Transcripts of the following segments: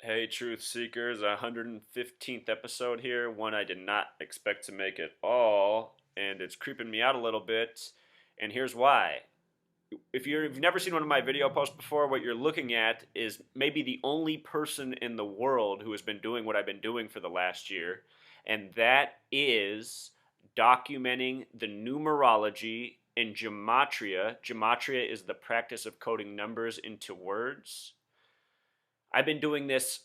Hey, Truth Seekers, 115th episode here, one I did not expect to make at all, and it's creeping me out a little bit, and here's why. If you've never seen one of my video posts before, what you're looking at is maybe the only person in the world who has been doing what I've been doing for the last year, and that is documenting the numerology in gematria. Gematria is the practice of coding numbers into words. I've been doing this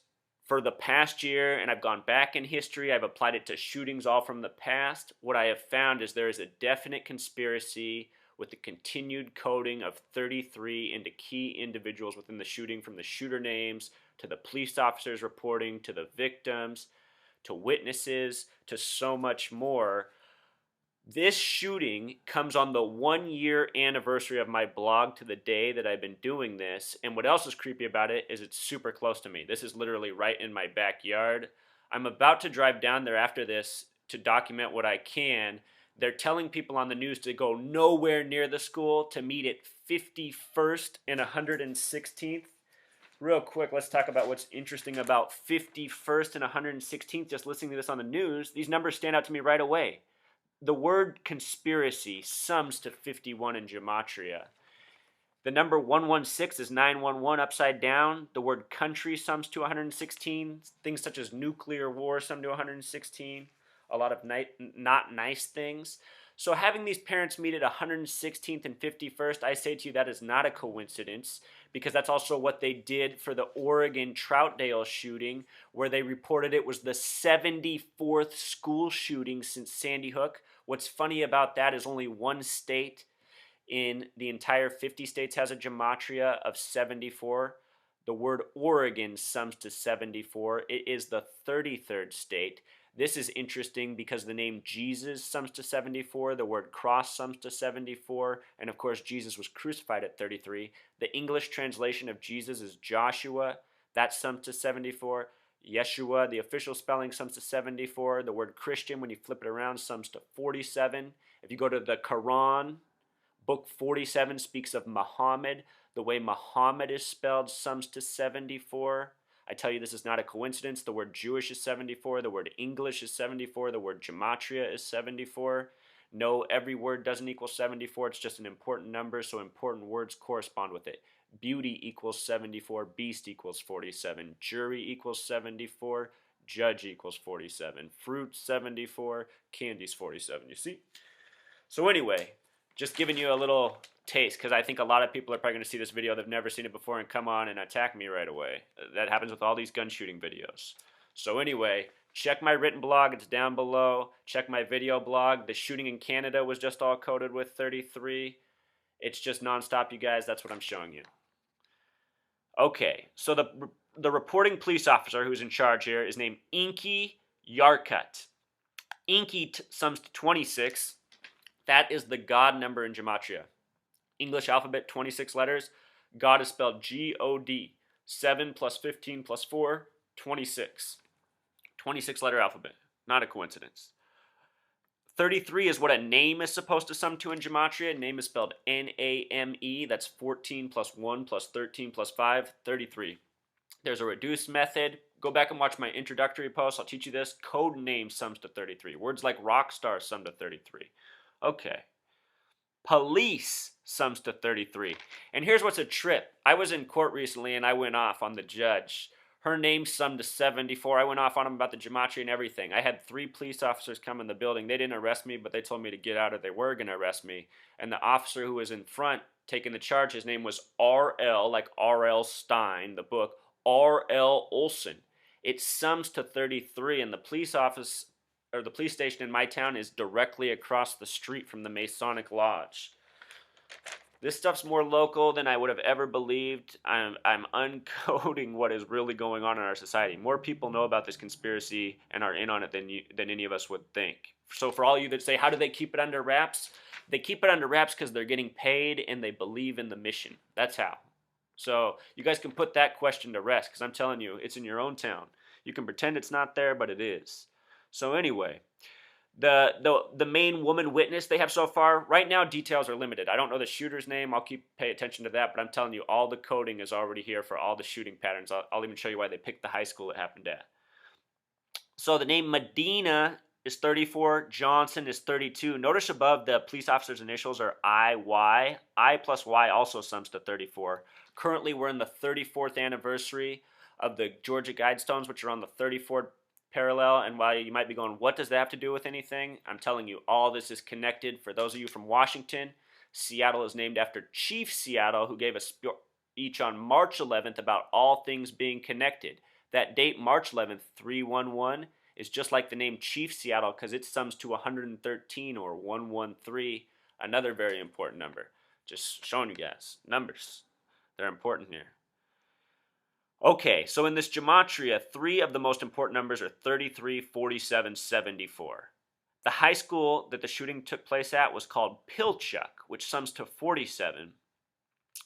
for the past year, and I've gone back in history. I've applied it to shootings all from the past. What I have found is there is a definite conspiracy with the continued coding of 33 into key individuals within the shooting, from the shooter names to the police officers reporting to the victims to witnesses to so much more. This shooting comes on the 1 year anniversary of my blog to the day that I've been doing this. And what else is creepy about it is it's super close to me. This is literally right in my backyard. I'm about to drive down there after this to document what I can. They're telling people on the news to go nowhere near the school, to meet at 51st and 116th. Real quick, let's talk about what's interesting about 51st and 116th. Just listening to this on the news, these numbers stand out to me right away. The word conspiracy sums to 51 in gematria. The number 116 is 911 upside down. The word country sums to 116. Things such as nuclear war sum to 116. A lot of not nice things. So having these parents meet at 116th and 51st, I say to you that is not a coincidence, because that's also what they did for the Oregon Troutdale shooting, where they reported it was the 74th school shooting since Sandy Hook. What's funny about that is only one state in the entire 50 states has a gematria of 74. The word Oregon sums to 74. It is the 33rd state. This is interesting because the name Jesus sums to 74, the word cross sums to 74, and of course Jesus was crucified at 33. The English translation of Jesus is Joshua, that sums to 74. Yeshua, the official spelling, sums to 74. The word Christian, when you flip it around, sums to 47. If you go to the Quran, book 47 speaks of Muhammad. The way Muhammad is spelled sums to 74. I tell you, this is not a coincidence. The word Jewish is 74. The word English is 74. The word gematria is 74. No, every word doesn't equal 74. It's just an important number, so important words correspond with it. Beauty equals 74. Beast equals 47. Jury equals 74. Judge equals 47. Fruit 74. Candy's 47. You see? So anyway, just giving you a little taste, because I think a lot of people are probably going to see this video, they've never seen it before, and come on and attack me right away. That happens with all these gun shooting videos. So anyway, check my written blog, it's down below. Check my video blog. The shooting in Canada was just all coded with 33. It's just nonstop, you guys. That's what I'm showing you. Okay, so the reporting police officer who's in charge here is named Inky Yarkut. Inky sums to 26. That is the God number in gematria. English alphabet, 26 letters. God is spelled G-O-D. 7 plus 15 plus 4, 26. 26 letter alphabet. Not a coincidence. 33 is what a name is supposed to sum to in gematria. Name is spelled N-A-M-E. That's 14 plus 1 plus 13 plus 5, 33. There's a reduced method. Go back and watch my introductory post. I'll teach you this. Code name sums to 33. Words like rock star sum to 33. Okay. Police sums to 33. And here's what's a trip. I was in court recently and I went off on the judge. Her name summed to 74. I went off on him about the gematria and everything. I had 3 police officers come in the building. They didn't arrest me, but they told me to get out or they were going to arrest me. And the officer who was in front taking the charge, his name was R.L., like R.L. Stein, the book, R.L. Olson. It sums to 33, and the police office, or the police station in my town, is directly across the street from the Masonic Lodge. This stuff's more local than I would have ever believed. I'm uncoding what is really going on in our society. More people know about this conspiracy and are in on it than any of us would think. So for all you that say, how do they keep it under wraps? They keep it under wraps because they're getting paid and they believe in the mission. That's how. So you guys can put that question to rest, because I'm telling you, it's in your own town. You can pretend it's not there, but it is. So anyway, The main woman witness they have so far. Right now, details are limited. I don't know the shooter's name. I'll pay attention to that, but I'm telling you, all the coding is already here for all the shooting patterns. I'll even show you why they picked the high school it happened at. So the name Medina is 34. Johnson is 32. Notice above the police officer's initials are IY. I plus Y also sums to 34. Currently, we're in the 34th anniversary of the Georgia Guidestones, which are on the 34th parallel. And while you might be going, what does that have to do with anything? I'm telling you, all this is connected. For those of you from Washington, Seattle is named after Chief Seattle, who gave a speech on March 11th about all things being connected. That date, March 11th, 311, is just like the name Chief Seattle because it sums to 113 or 113, another very important number. Just showing you guys. Numbers. They're important here. Okay, so in this gematria, 3 of the most important numbers are 33, 47, 74. The high school that the shooting took place at was called Pilchuck, which sums to 47.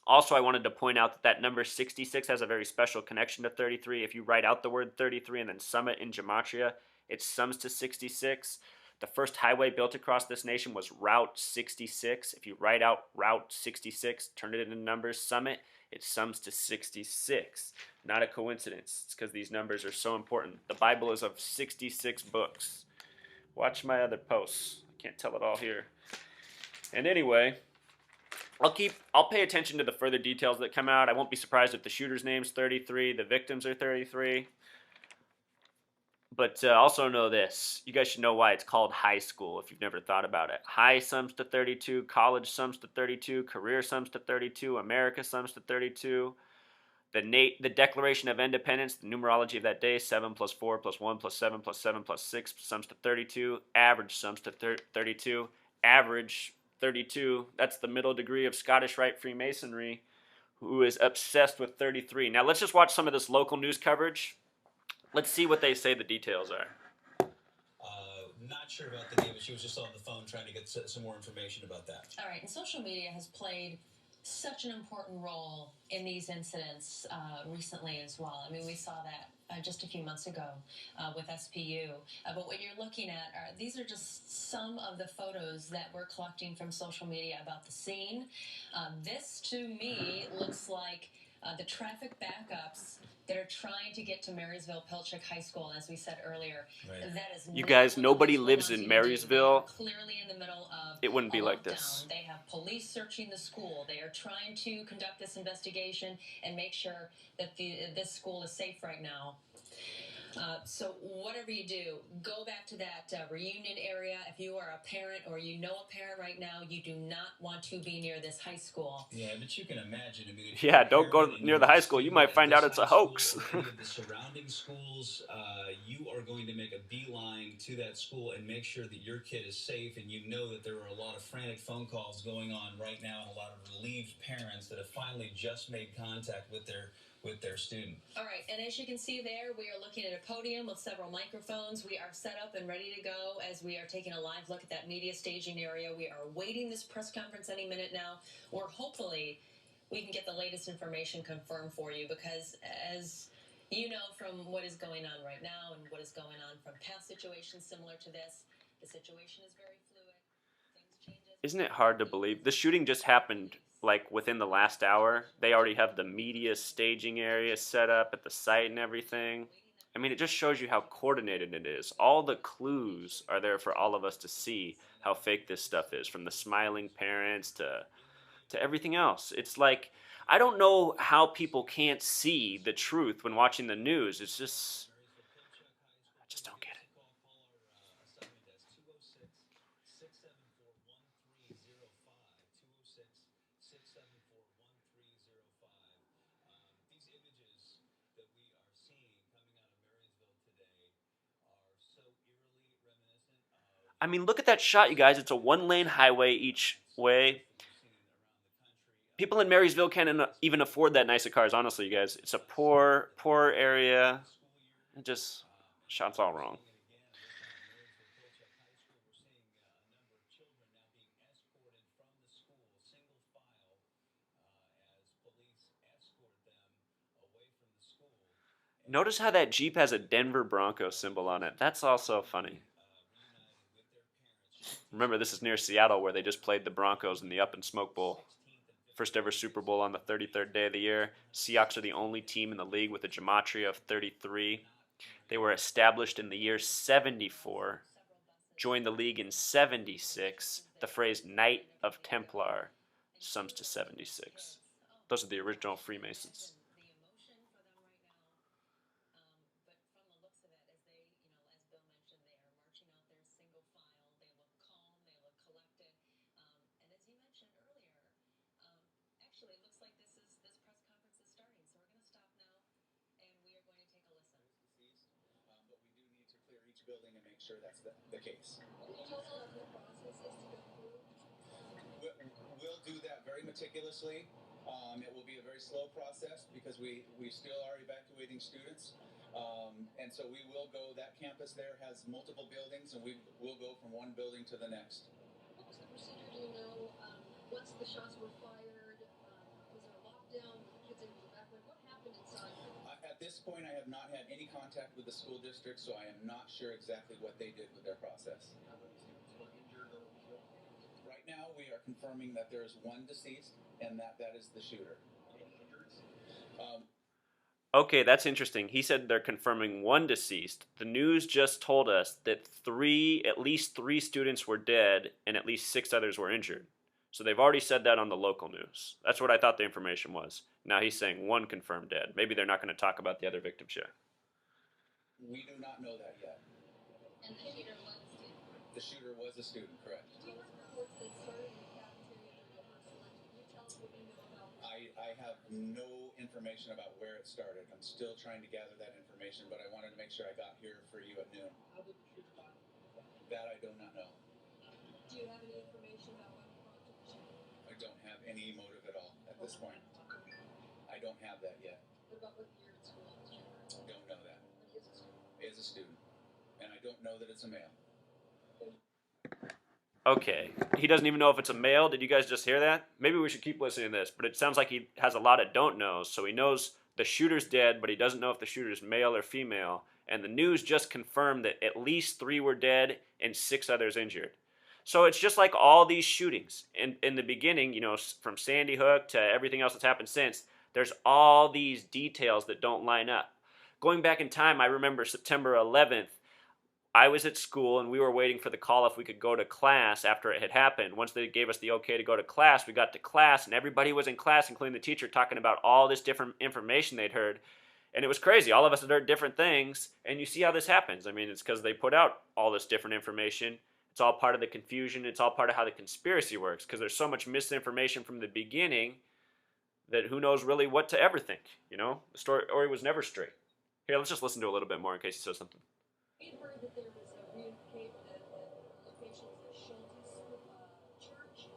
Also, I wanted to point out that number 66 has a very special connection to 33. If you write out the word 33 and then sum it in gematria, it sums to 66. The first highway built across this nation was Route 66. If you write out Route 66, turn it into numbers, sum it, it sums to 66. Not a coincidence. It's because these numbers are so important. The Bible is of 66 books. Watch my other posts. I can't tell it all here. And anyway, I'll pay attention to the further details that come out. I won't be surprised if the shooter's name's 33, the victims are 33. But also know this. You guys should know why it's called high school if you've never thought about it. High sums to 32, college sums to 32, career sums to 32, America sums to 32. The Declaration of Independence, the numerology of that day, 7 plus 4 plus 1 plus 7 plus 7 plus 6 sums to 32. Average sums to 32. Average 32. That's the middle degree of Scottish Rite Freemasonry, who is obsessed with 33. Now let's just watch some of this local news coverage. Let's see what they say the details are. Not sure about the name, but she was just on the phone trying to get some more information about that. All right, and social media has played such an important role in these incidents recently as well. I mean, we saw that just a few months ago with SPU. But what you're looking at these are just some of the photos that we're collecting from social media about the scene. This, to me, looks like the traffic backups that are trying to get to Marysville-Pilchuck High School, as we said earlier. Right. That is you guys, nobody lives in Marysville. Clearly in the middle of it wouldn't be like this. They have police searching the school. They are trying to conduct this investigation and make sure that this school is safe right now. So whatever you do, go back to that reunion area. If you are a parent or you know a parent right now, you do not want to be near this high school. Yeah, but you can imagine. I mean, yeah, don't go near the high school. You might find out it's a hoax. Any of the surrounding schools, you are going to make a beeline to that school and make sure that your kid is safe. And you know that there are a lot of frantic phone calls going on right now, and a lot of relieved parents that have finally just made contact with their student. All right, and as you can see there, we are looking at a podium with several microphones. We are set up and ready to go as we are taking a live look at that media staging area. We are waiting this press conference any minute now, or hopefully we can get the latest information confirmed for you, because as you know from what is going on right now and what is going on from past situations similar to this, the situation is very fluid. Things change. Isn't it hard to believe? The shooting just happened like within the last hour. They already have the media staging area set up at the site and everything. I mean, it just shows you how coordinated it is. All the clues are there for all of us to see how fake this stuff is, from the smiling parents to everything else. It's like, I don't know how people can't see the truth when watching the news. It's just, I just don't get it. These images that we are seeing coming out of Marysville today are so eerily reminiscent of. I mean, look at that shot, you guys. It's a one-lane highway each way. People in Marysville can't even afford that nice of cars, honestly, you guys. It's a poor area. It just, shot's all wrong. Notice how that Jeep has a Denver Broncos symbol on it. That's also funny. Remember, this is near Seattle where they just played the Broncos in the Up and Smoke Bowl. First ever Super Bowl on the 33rd day of the year. Seahawks are the only team in the league with a gematria of 33. They were established in the year 74, joined the league in 76. The phrase Knight of Templar sums to 76. Those are the original Freemasons. Building and make sure that's the case. We'll do that very meticulously. It will be a very slow process because we still are evacuating students. And so we will go, that campus there has multiple buildings, and we will go from one building to the next. What was the procedure? Do you know once the shots were fired? Was there a lockdown? Were the kids able to evacuate? What happened inside? At this point, I have not had any contact with the school district, so I am not sure exactly what they did with their process. Right now, we are confirming that there is one deceased, and that is the shooter. Okay, that's interesting. He said they're confirming one deceased. The news just told us that at least three students were dead, and at least 6 others were injured. So they've already said that on the local news. That's what I thought the information was. Now he's saying one confirmed dead. Maybe they're not going to talk about the other victims yet. We do not know that yet. And the shooter was a student? The shooter was a student, correct. Do you have reports that started in the cafeteria during rehearsal? Can you tell us what you know about that? I have no information about where it started. I'm still trying to gather that information, but I wanted to make sure I got here for you at noon. How did the shooter die? That I do not know. Do you have any information about what prompted the shooting? I don't have any motive at all at this point. I don't have that yet. What about what year in school was the shooter? Don't know that. But he is a student. Is a student. And I don't know that it's a male. Okay, he doesn't even know if it's a male. Did you guys just hear that? Maybe we should keep listening to this, but it sounds like he has a lot of don't knows. So he knows the shooter's dead, but he doesn't know if the shooter's male or female. And the news just confirmed that at least 3 were dead and 6 others injured. So it's just like all these shootings. In the beginning, you know, from Sandy Hook to everything else that's happened since, there's all these details that don't line up. Going back in time, I remember September 11th, I was at school and we were waiting for the call if we could go to class after it had happened. Once they gave us the okay to go to class, we got to class and everybody was in class, including the teacher, talking about all this different information they'd heard. And it was crazy. All of us had heard different things. And you see how this happens. I mean, it's because they put out all this different information. It's all part of the confusion. It's all part of how the conspiracy works, because there's so much misinformation from the beginning that who knows really what to ever think, you know? The story was never straight. Here, let's just listen to a little bit more in case he says something. We had heard that there was a relocation at locations at Schulte's church.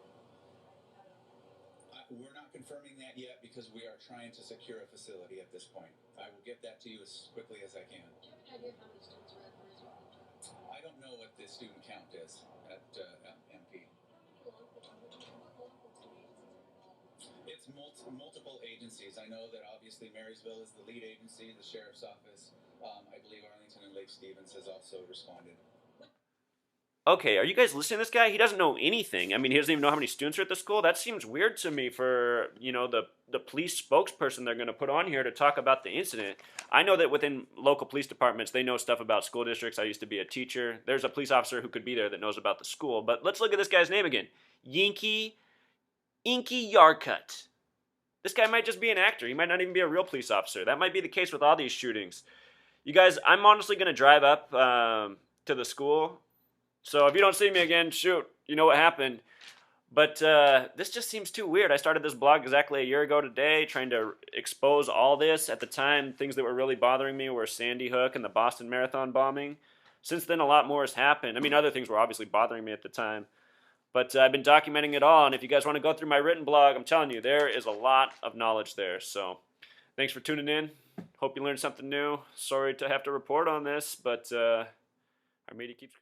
We're not confirming that yet because we are trying to secure a facility at this point. I will get that to you as quickly as I can. Do you have any idea how many students are at Marysville-Pilchuck? I don't know what the student count is at MP. It's multiple agencies. I know that obviously Marysville is the lead agency, the sheriff's office. I believe Arlington and Lake Stevens has also responded. Okay, are you guys listening to this guy? He doesn't know anything. I mean, he doesn't even know how many students are at the school. That seems weird to me for, you know, the police spokesperson they're going to put on here to talk about the incident. I know that within local police departments, they know stuff about school districts. I used to be a teacher. There's a police officer who could be there that knows about the school. But let's look at this guy's name again. Inky Yarkut. This guy might just be an actor. He might not even be a real police officer. That might be the case with all these shootings. You guys, I'm honestly going to drive up to the school. So if you don't see me again, shoot, you know what happened. But this just seems too weird. I started this blog exactly a year ago today, trying to expose all this. At the time, things that were really bothering me were Sandy Hook and the Boston Marathon bombing. Since then, a lot more has happened. I mean, other things were obviously bothering me at the time. But I've been documenting it all, and if you guys want to go through my written blog, I'm telling you, there is a lot of knowledge there. So thanks for tuning in. Hope you learned something new. Sorry to have to report on this, but our media keeps...